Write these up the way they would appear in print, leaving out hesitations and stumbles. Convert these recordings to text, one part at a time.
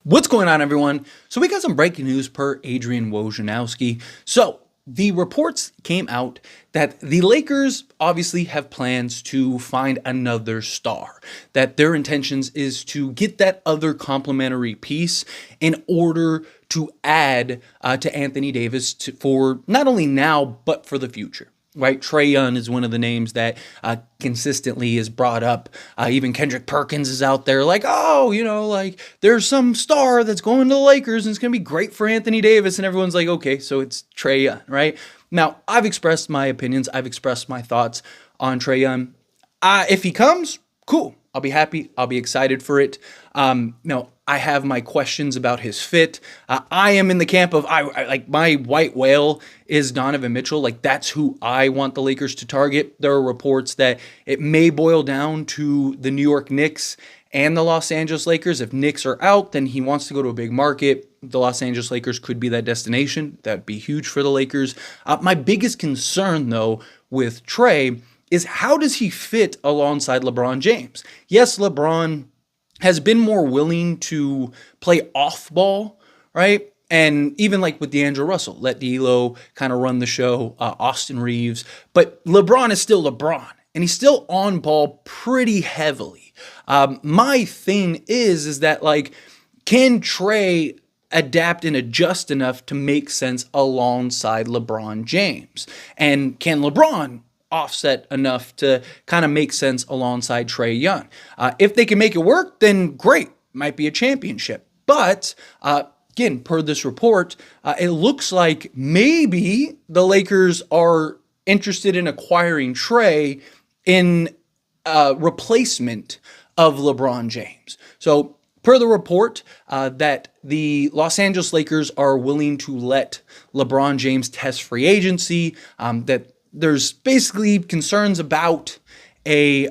What's going on, everyone? So we got some breaking news per Adrian Wojnarowski. So the reports came out that the Lakers obviously have plans to find another star, that their intentions is to get that other complementary piece in order to add to Anthony Davis for not only now, but for the future. Right, Trae Young is one of the names that consistently is brought up. Even Kendrick Perkins is out there like, oh, like there's some star that's going to the Lakers and it's going to be great for Anthony Davis. And everyone's like, okay, so it's Trae Young, right? Now, I've expressed my opinions. I've expressed my thoughts on Trae Young. If he comes, cool. I'll be happy. I'll be excited for it. I have my questions about his fit. I am in the camp of I like my white whale is Donovan Mitchell. Like that's who I want the Lakers to target. There are reports that it may boil down to the New York Knicks and the Los Angeles Lakers. If Knicks are out, then he wants to go to a big market. The Los Angeles Lakers could be that destination. That'd be huge for the Lakers. My biggest concern, though, with Trae is how does he fit alongside LeBron James? Yes, LeBron has been more willing to play off ball, right? And even like with D'Angelo Russell, let D'Lo kind of run the show, Austin Reeves. But LeBron is still LeBron, and he's still on ball pretty heavily. My thing is that like, can Trae adapt and adjust enough to make sense alongside LeBron James? And can LeBron offset enough to kind of make sense alongside Trae Young? If they can make it work, then great, might be a championship. But again, per this report, it looks like maybe the Lakers are interested in acquiring Trae in replacement of LeBron James. So per the report, that the Los Angeles Lakers are willing to let LeBron James test free agency, that there's basically concerns about a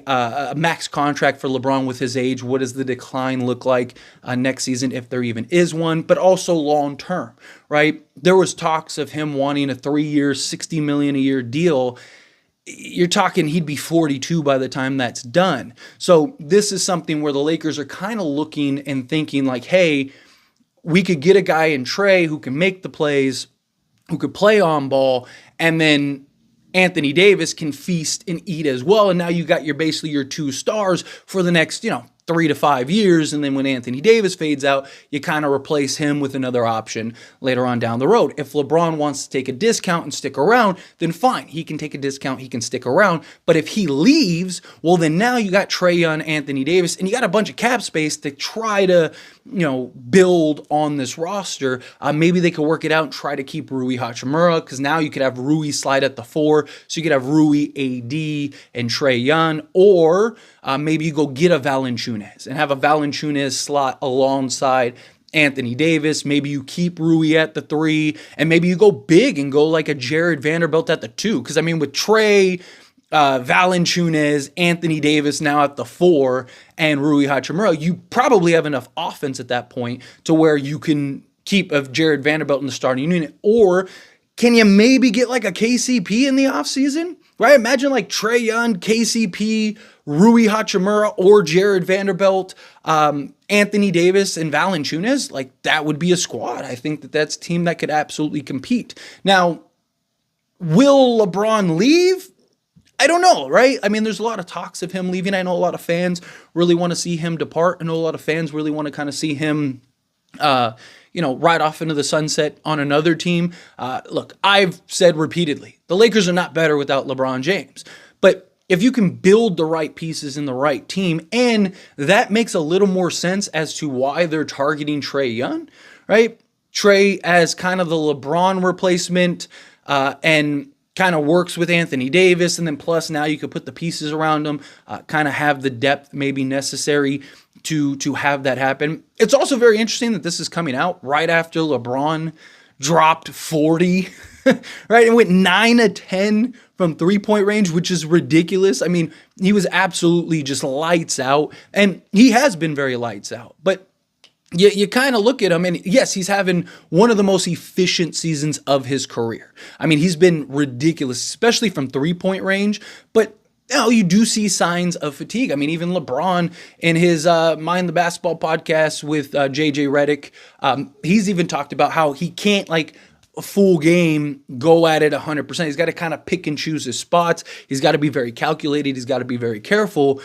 max contract for LeBron with his age. What does the decline look like next season, if there even is one, but also long term, right? There was talks of him wanting a 3-year, $60 million a year deal. You're talking he'd be 42 by the time that's done. So this is something where the Lakers are kind of looking and thinking like, hey, we could get a guy in Trae who can make the plays, who could play on ball, and then Anthony Davis can feast and eat as well. And now you got basically your two stars for the next, 3 to 5 years. And then when Anthony Davis fades out, you kind of replace him with another option later on down the road. If LeBron wants to take a discount and stick around, then fine. He can take a discount. He can stick around. But if he leaves, well, then now you got Trae Young, Anthony Davis, and you got a bunch of cap space to try to, build on this roster. Maybe they could work it out and try to keep Rui Hachimura, because now you could have Rui slide at the 4. So you could have Rui, AD, and Trae Young. Or maybe you go get a Valanciunas and have a Valanciunas slot alongside Anthony Davis. Maybe you keep Rui at the 3, and maybe you go big and go like a Jared Vanderbilt at the 2. Because, with Trae, Valanciunas, Anthony Davis now at the 4, and Rui Hachimura, you probably have enough offense at that point to where you can keep a Jared Vanderbilt in the starting unit. Or can you maybe get like a KCP in the offseason? Right? Imagine like Trae Young, KCP, Rui Hachimura, or Jared Vanderbilt, Anthony Davis, and Valanciunas. Like that would be a squad. I think that's a team that could absolutely compete. Now, will LeBron leave? I don't know, right? There's a lot of talks of him leaving. I know a lot of fans really want to see him depart. I know a lot of fans really want to kind of see him ride off into the sunset on another team. Look, I've said repeatedly, the Lakers are not better without LeBron James. But if you can build the right pieces in the right team, and that makes a little more sense as to why they're targeting Trae Young, right? Trae as kind of the LeBron replacement, and kind of works with Anthony Davis, and then plus now you could put the pieces around him, kind of have the depth maybe necessary to have that happen. It's also very interesting that this is coming out right after LeBron dropped 40, right? And went 9 of 10 from 3-point range, which is ridiculous. He was absolutely just lights out, and he has been very lights out. But you kind of look at him, and yes, he's having one of the most efficient seasons of his career. He's been ridiculous, especially from 3-point range. But you do see signs of fatigue. I mean, even LeBron in his Mind the Basketball podcast with JJ Redick, he's even talked about how he can't like a full game go at it 100%. He's got to kind of pick and choose his spots. He's got to be very calculated. He's got to be very careful.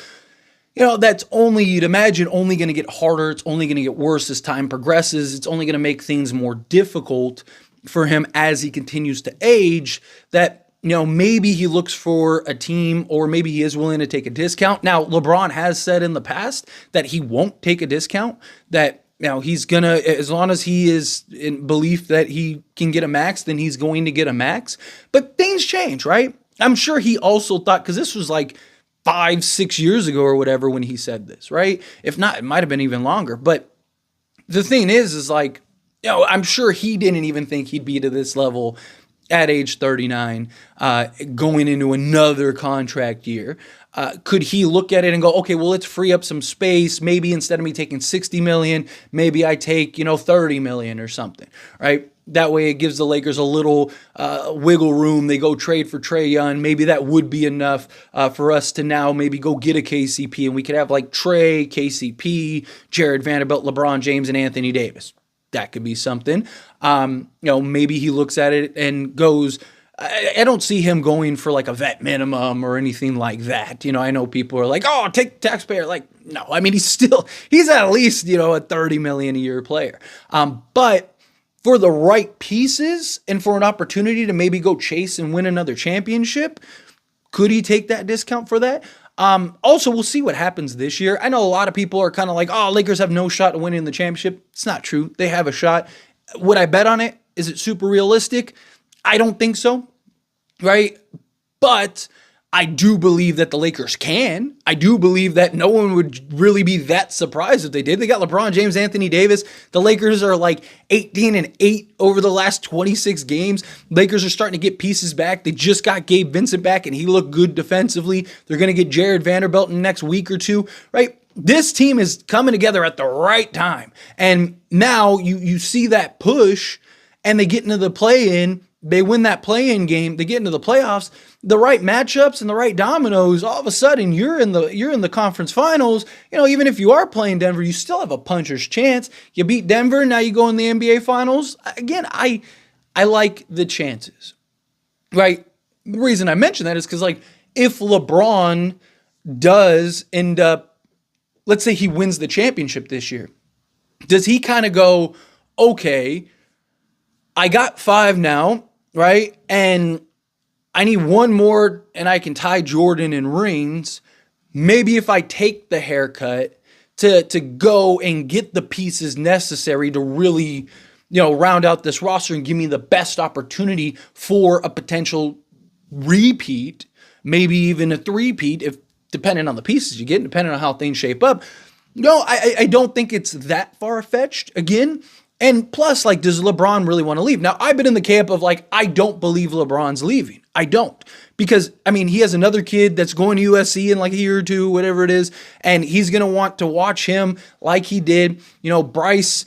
That's only, you'd imagine, only going to get harder. It's only going to get worse as time progresses. It's only going to make things more difficult for him as he continues to age, that maybe he looks for a team, or maybe he is willing to take a discount. Now, LeBron has said in the past that he won't take a discount, that he's going to, as long as he is in belief that he can get a max, then he's going to get a max. But things change, right? I'm sure he also thought, because this was like 5-6 years ago or whatever when he said this, right? If not, it might have been even longer. But the thing is like, I'm sure he didn't even think he'd be to this level at age 39, going into another contract year. Could he look at it and go, okay, well, let's free up some space. Maybe instead of me taking $60 million, maybe I take, $30 million or something, right? That way it gives the Lakers a little wiggle room. They go trade for Trae Young. Maybe that would be enough for us to now maybe go get a KCP, and we could have like Trae, KCP, Jared Vanderbilt, LeBron James, and Anthony Davis. That could be something. Maybe he looks at it and goes, I don't see him going for like a vet minimum or anything like that. I know people are like, oh, take taxpayer. Like, no, I mean, he's at least, a $30 million a year player. But for the right pieces and for an opportunity to maybe go chase and win another championship, could he take that discount for that? Also, we'll see what happens this year. I know a lot of people are kind of like, oh, Lakers have no shot at winning the championship. It's not true. They have a shot. Would I bet on it? Is it super realistic? I don't think so, right? But I do believe that the Lakers can. I do believe that no one would really be that surprised if they did. They got LeBron James, Anthony Davis. The Lakers are like 18-8 over the last 26 games. Lakers are starting to get pieces back. They just got Gabe Vincent back, and he looked good defensively. They're going to get Jared Vanderbilt in the next week or two, right? This team is coming together at the right time. And now you see that push, and they get into the play-in. They win that play-in game. They get into the playoffs. The right matchups and the right dominoes. All of a sudden, you're in the conference finals. Even if you are playing Denver, you still have a puncher's chance. You beat Denver, now you go in the NBA finals. Again, I like the chances, right? The reason I mention that is because, like, if LeBron does end up, let's say he wins the championship this year, does he kind of go, okay, I got 5 now, right? And I need 1 more and I can tie Jordan in rings. Maybe if I take the haircut to go and get the pieces necessary to really, round out this roster and give me the best opportunity for a potential repeat, maybe even a three-peat, if depending on the pieces you get, depending on how things shape up. I don't think it's that far-fetched. Again, and plus, like, does LeBron really want to leave? Now, I've been in the camp of, like, I don't believe LeBron's leaving. I don't. Because, I mean, he has another kid that's going to USC in like a year or two, whatever it is, and he's going to want to watch him like he did. Bryce,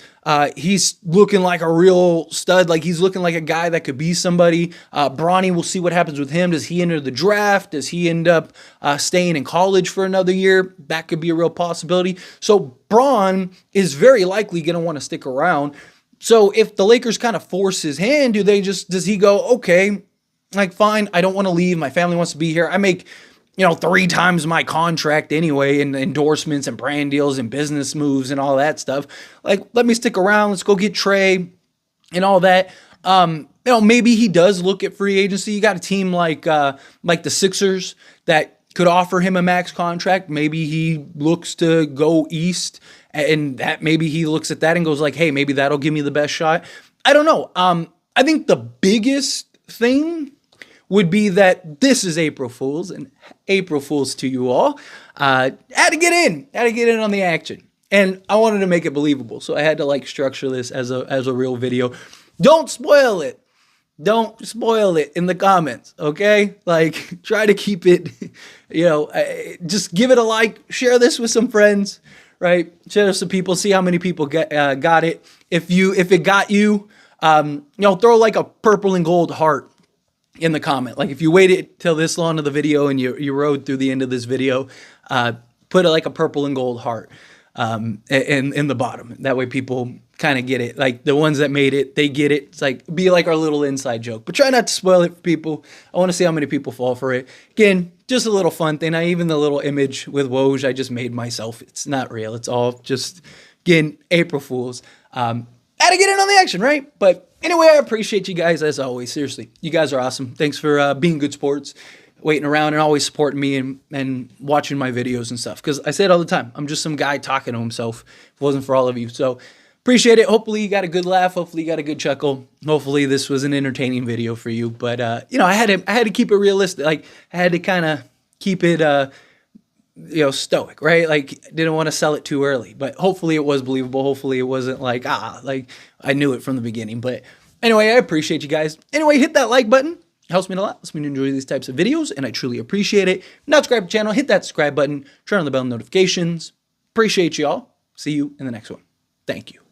he's looking like a real stud. Like, he's looking like a guy that could be somebody. Bronny, we'll see what happens with him. Does he enter the draft? Does he end up staying in college for another year? That could be a real possibility. So Bron is very likely going to want to stick around. So if the Lakers kind of force his hand, does he go, okay, like, fine, I don't want to leave. My family wants to be here. I make, 3 times my contract anyway, and endorsements and brand deals and business moves and all that stuff. Like, let me stick around. Let's go get Trae and all that. Maybe he does look at free agency. You got a team like the Sixers that could offer him a max contract. Maybe he looks to go east, and that maybe he looks at that and goes like, hey, maybe that'll give me the best shot. I don't know. I think the biggest thing would be that this is April Fool's, and April Fool's to you all. Had to get in on the action, and I wanted to make it believable, so I had to structure this as a real video. Don't spoil it. Don't spoil it in the comments, okay? Try to keep it, just give it a like, share this with some friends, right? Share this with people, see how many people got it. If it got you, throw like a purple and gold heart in the comment. Like if you waited till this long of the video and you rode through the end of this video, put like a purple and gold heart in the bottom. That way people kind of get it. Like the ones that made it, they get it. It's like, be like our little inside joke, but try not to spoil it for people. I want to see how many people fall for it. Again, just a little fun thing. Even the little image with Woj, I just made myself. It's not real. It's all just, again, April Fools. Had to get in on the action, right? But anyway, I appreciate you guys as always. Seriously, you guys are awesome. Thanks for being good sports, waiting around and always supporting me and watching my videos and stuff. Because I say it all the time, I'm just some guy talking to himself. If it wasn't for all of you. So appreciate it. Hopefully you got a good laugh. Hopefully you got a good chuckle. Hopefully this was an entertaining video for you. But I had to keep it realistic. Like I had to kind of keep it stoic, right? Like didn't want to sell it too early. But hopefully it was believable. Hopefully it wasn't like like I knew it from the beginning. But anyway, I appreciate you guys. Anyway, hit that like button. It helps me a lot. Helps me to enjoy these types of videos, and I truly appreciate it. If you're not subscribed to the channel, hit that subscribe button. Turn on the bell notifications. Appreciate y'all. See you in the next one. Thank you.